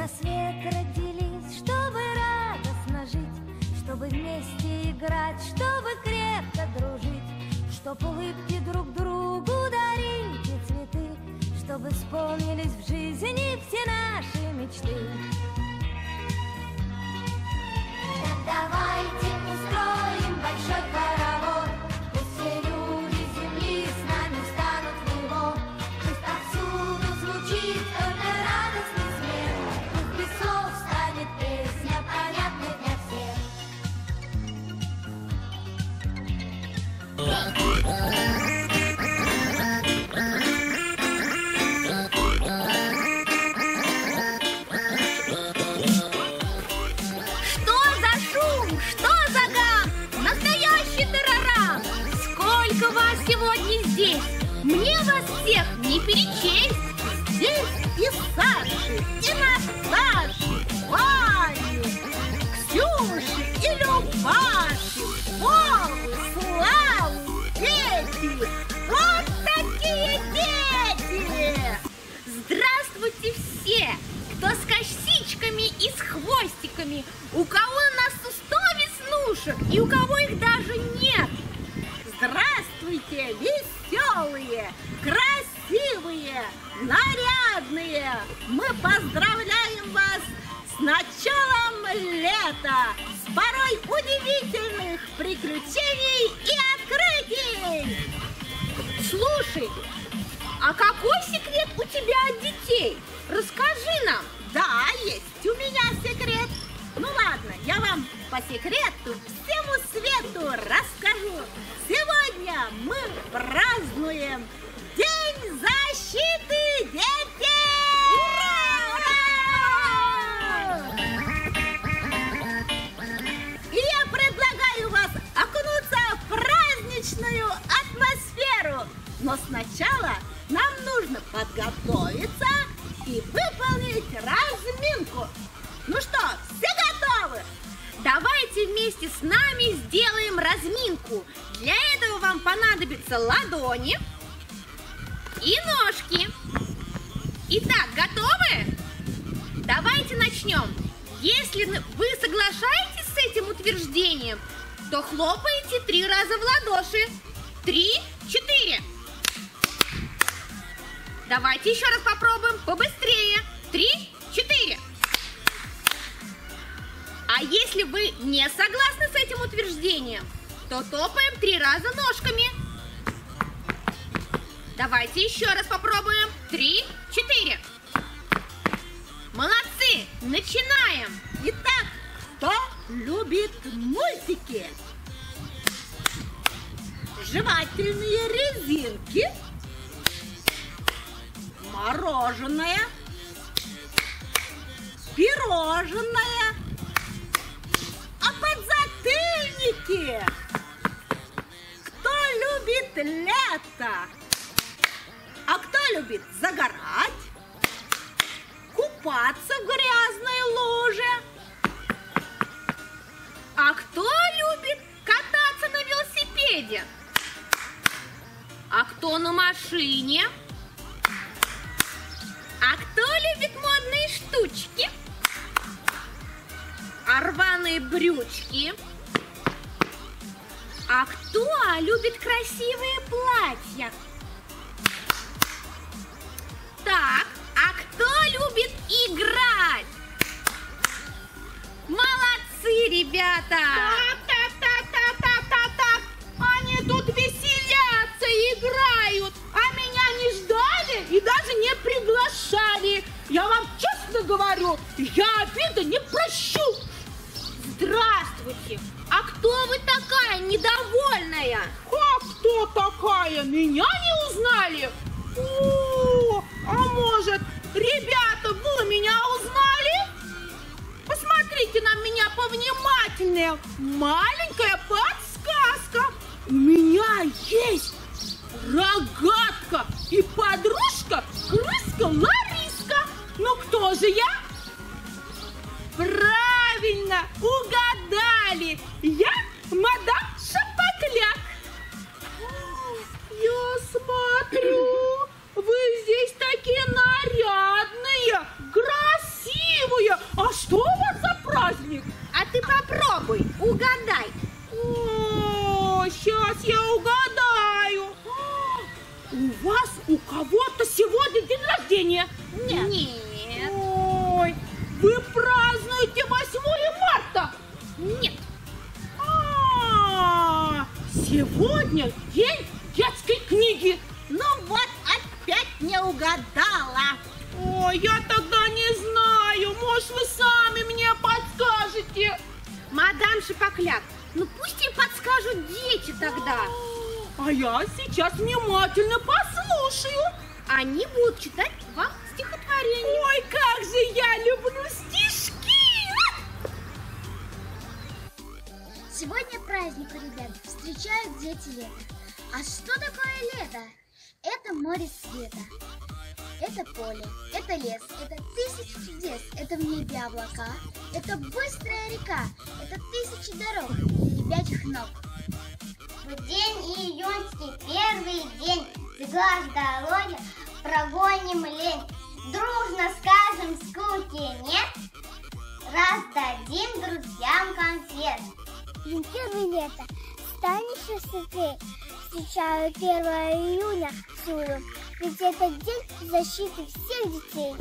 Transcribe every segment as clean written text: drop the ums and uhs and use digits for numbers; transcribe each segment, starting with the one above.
на свет родились, чтобы радостно жить, чтобы вместе играть, чтобы крепко дружить, чтоб улыбки друг другу дарить и цветы, чтобы исполнились в жизни все наши мечты. Так давайте устроим большой хоровод, пусть все люди земли с нами встанут в него, пусть отсюда звучит только радостный смех, пусть без слов станет песня понятной для всех. Сегодня здесь мне вас всех не перечесть. Здесь и Саши, и Наташи, Вани, Ксюши и Любаши, Вовы, Славы, дети. Вот такие дети! Здравствуйте все, кто с косичками и с хвостиками, у кого на носу 100 веснушек и у кого их даже нет. Здравствуйте, веселые, красивые, нарядные! Мы поздравляем вас с началом лета, с порой удивительных приключений и открытий! Слушай, а какой секрет у тебя от детей? Расскажи нам! Да, есть у меня секрет. Ну ладно, я вам по секрету всему свету расскажу. Сегодня мы празднуем День защиты детей! Ура! И я предлагаю вас окунуться в праздничную атмосферу. Но сначала нам нужно подготовиться и выполнить разминку. Ну что, все готовы? Давайте вместе с нами сделаем разминку. Для этого вам понадобятся ладони и ножки. Итак, готовы? Давайте начнем. Если вы соглашаетесь с этим утверждением, то хлопаете 3 раза в ладоши. 3, 4. Давайте еще раз попробуем побыстрее. 3, 4. А если вы не согласны с этим утверждением, то топаем 3 раза ножками. Давайте еще раз попробуем. 3, 4. Молодцы! Начинаем! Итак, кто любит мультики? Жевательные резинки, мороженое, пирожное, подзатыльники. Кто любит лето? А кто любит загорать, купаться в грязной луже? А кто любит кататься на велосипеде? А кто на машине? А кто любит модные штучки? А рваные брючки? А кто любит красивые платья? Так, а кто любит играть? Молодцы, ребята! Так. Они тут веселятся, играют, а меня не ждали и даже не приглашали. Я вам честно говорю, я обиды не прощу. Здравствуйте! А кто вы такая недовольная? Как кто такая? Меня не узнали? О, а может, ребята, вы меня узнали? Посмотрите на меня повнимательнее. Маленькая подсказка. У меня есть рогатка и подружка крыска Лариска. Ну кто же я? Правильно, угадали. Я мадам Шапокляк. Я смотрю, вы здесь такие нарядные, красивые. сейчас я угадаю. У вас у кого-то сегодня день рождения? Нет. Ой, вы празднуете 8 марта? Нет. Сегодня день детской книги. Ну вот, опять не угадала. Ой, я тогда не знаю. Может, вы сами мне подскажете? Мадам Шапокляк, ну пусть и подскажут дети тогда. А я сейчас внимательно послушаю. Они будут читать вам стихотворение. Ой, как же я люблю стишки! Сегодня праздник, ребят, встречают дети лето. А что такое лето? Это море света, это поле, это лес, это тысячи чудес, это в небе облака, это быстрая река, это тысячи дорог и ребячих ног. В день июньский, первый день, с глаз дороги прогоним лень. Дружно скажем, скуки нет, раздадим друзьям конфет. День первый лето, станешь высоты, встречаю 1 июня всюду, ведь это день защиты всех детей.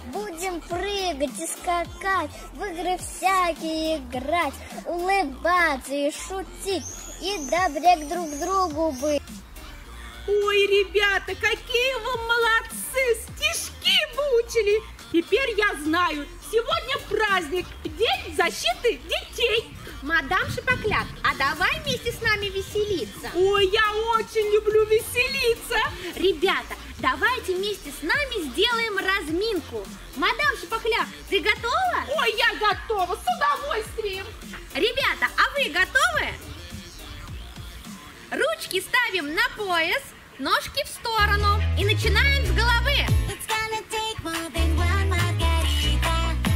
Будем прыгать и скакать, в игры всякие играть, улыбаться и шутить, и добрее друг к другу быть. Ой, ребята, какие вы молодцы! Стишки выучили! Теперь я знаю, сегодня праздник, День защиты детей. Мадам Шапокляк, а давай вместе с нами веселиться. Ой, я очень люблю веселиться. Ребята, давайте вместе с нами сделаем разминку. Мадам Шапокляк, ты готова? Ой, я готова, с удовольствием. Ребята, а вы готовы? Ручки ставим на пояс, ножки в сторону и начинаем с головы.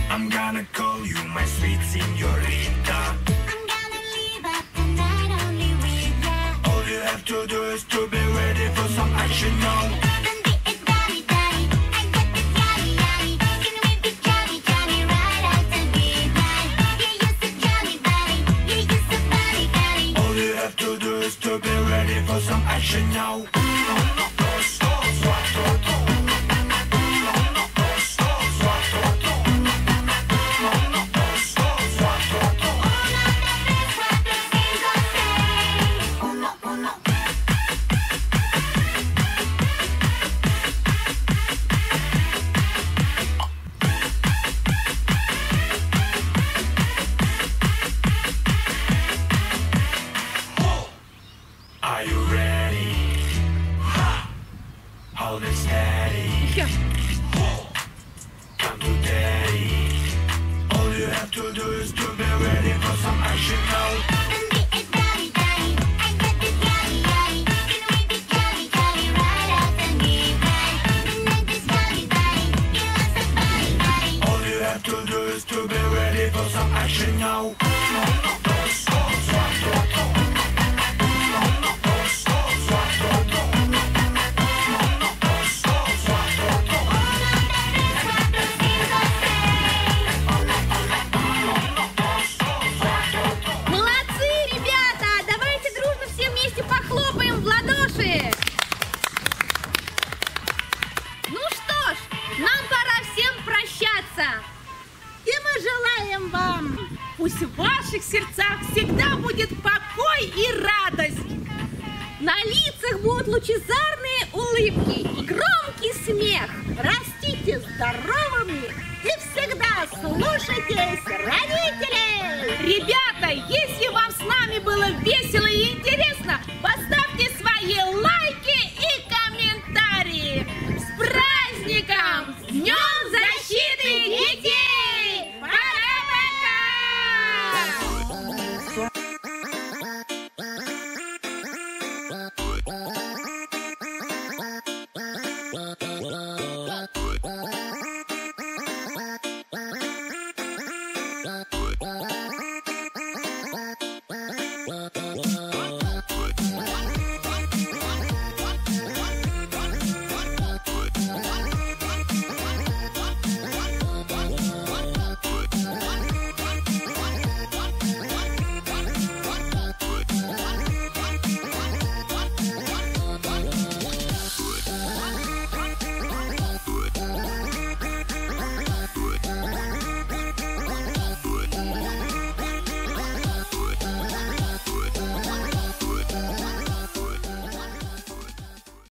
I'm gonna call you my sweet señorita. I'm gonna live up the night only with ya. All you have to do is to be ready for some action now. All you have to do is to be ready for some action now. Are you ready? Hold it steady. Come to daddy. All you have to do is to be ready for some action now. All you have to do is to be ready for some action now. Молодцы, ребята! Давайте дружно все вместе похлопаем в ладоши. Ну что ж, нам пора всем прощаться. И мы желаем вам, пусть в ваших сердцах всегда будет покой и радость. На лицах будут лучезарные улыбки и громкий смех. Растите здоровыми и всегда слушайтесь родителей. Ребята, если вам с нами было весело,